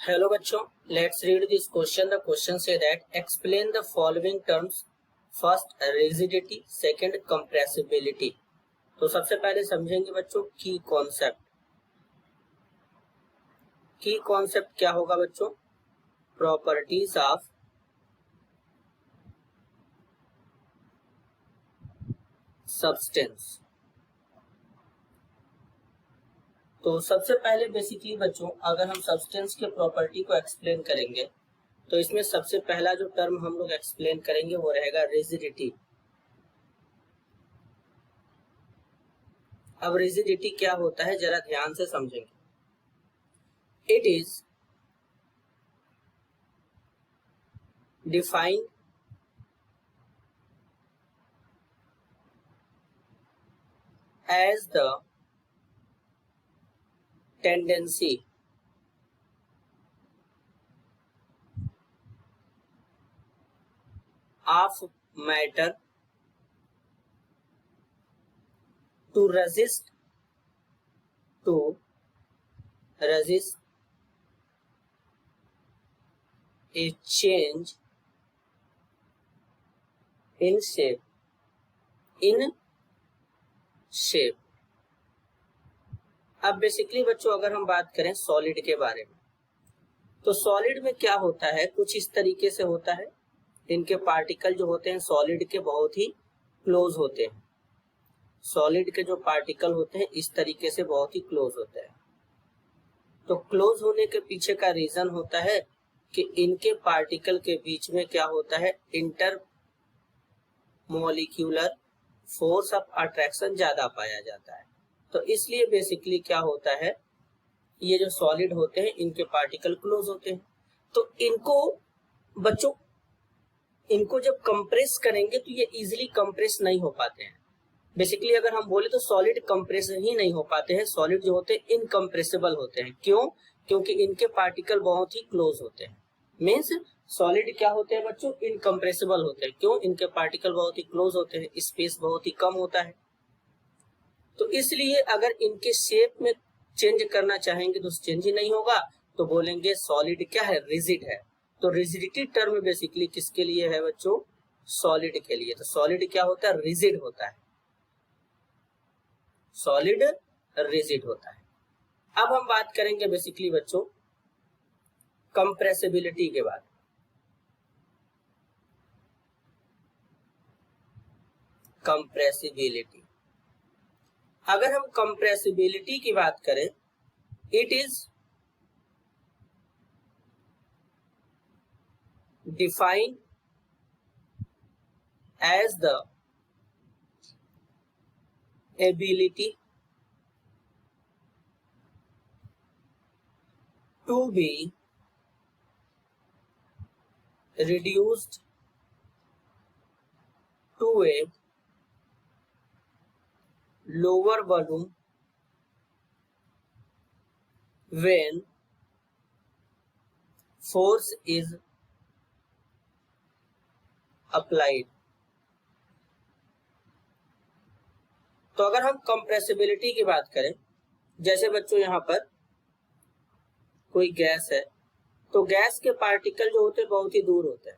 Hello बच्चों, let's read this question. The question say that explain the following terms. First rigidity, second compressibility. तो सबसे पहले समझेंगे बच्चों की कॉन्सेप्ट. की कॉन्सेप्ट क्या होगा बच्चों? Properties of substance. तो सबसे पहले बेसिकली बच्चों अगर हम सब्सटेंस के प्रॉपर्टी को एक्सप्लेन करेंगे तो इसमें सबसे पहला जो टर्म हम लोग एक्सप्लेन करेंगे वो रहेगा रिजिडिटी. अब रिजिडिटी क्या होता है जरा ध्यान से समझेंगे. It is defined as the tendency of matter to resist a change in shape. अब बेसिकली बच्चों अगर हम बात करें सॉलिड के बारे में तो सॉलिड में क्या होता है, कुछ इस तरीके से होता है. इनके पार्टिकल जो होते हैं सॉलिड के बहुत ही क्लोज होते हैं. सॉलिड के जो पार्टिकल होते हैं इस तरीके से बहुत ही क्लोज होते हैं. तो क्लोज होने के पीछे का रीजन होता है कि इनके पार्टिकल के बीच में क्या होता है, inter molecular force of attraction ज्यादा पाया जाता है. तो इसलिए बेसिकली क्या होता है, ये जो सॉलिड होते हैं इनके पार्टिकल क्लोज होते हैं. तो इनको बच्चों इनको जब कंप्रेस करेंगे तो ये इजीली कंप्रेस नहीं हो पाते हैं. बेसिकली अगर हम बोले तो सॉलिड कंप्रेस ही नहीं हो पाते हैं. सॉलिड जो होते हैं इनकम्प्रेसिबल होते हैं. क्यों? क्योंकि इनके पार्टिकल बहुत ही क्लोज होते हैं. मीन्स सॉलिड क्या होते हैं बच्चों, इनकम्प्रेसिबल होते हैं. क्यों? इनके पार्टिकल बहुत ही क्लोज होते हैं, स्पेस बहुत ही कम होता है. तो इसलिए अगर इनके शेप में चेंज करना चाहेंगे तो चेंज ही नहीं होगा. तो बोलेंगे सॉलिड क्या है, रिजिड है. तो रिजिडिटी टर्म बेसिकली किसके लिए है बच्चों, सॉलिड के लिए. तो सॉलिड क्या होता है, रिजिड होता है. सॉलिड रिजिड होता है. अब हम बात करेंगे बेसिकली बच्चों कंप्रेसिबिलिटी के बाद. कंप्रेसिबिलिटी, अगर हम कंप्रेसिबिलिटी की बात करें, it is defined as the ability to be reduced to a lower volume when force is applied. तो अगर हम कंप्रेसिबिलिटी की बात करें, जैसे बच्चों यहाँ पर कोई गैस है तो गैस के पार्टिकल जो होते हैं बहुत ही दूर होते हैं.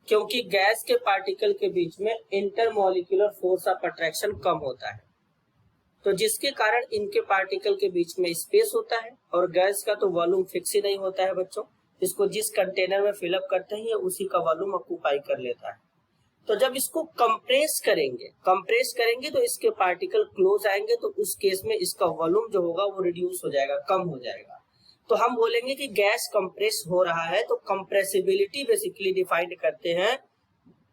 क्योंकि गैस के पार्टिकल के बीच में इंटरमॉलिक्यूलर फोर्स ऑफ अट्रैक्शन कम होता है. तो जिसके कारण इनके पार्टिकल के बीच में स्पेस होता है. और गैस का तो वॉल्यूम फिक्स ही नहीं होता है बच्चों. इसको जिस कंटेनर में फिलअप करते हैं उसी का वॉल्यूम ऑक्यूपाई कर लेता है. तो जब इसको कंप्रेस करेंगे तो इसके पार्टिकल क्लोज आएंगे. तो उस केस में इसका वॉल्यूम जो होगा वो रिड्यूस हो जाएगा, कम हो जाएगा. तो हम बोलेंगे कि गैस कंप्रेस हो रहा है. तो कंप्रेसिबिलिटी बेसिकली डिफाइंड करते हैं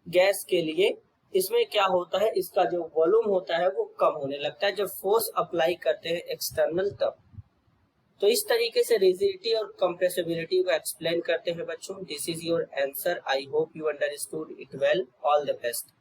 गैस के लिए. इसमें क्या होता है, इसका जो वॉल्यूम होता है वो कम होने लगता है जब फोर्स अप्लाई करते हैं एक्सटर्नल तब. तो इस तरीके से रिजिडिटी और कंप्रेसिबिलिटी को एक्सप्लेन करते हैं बच्चों. This is your answer. I hope you understood it well. All the best.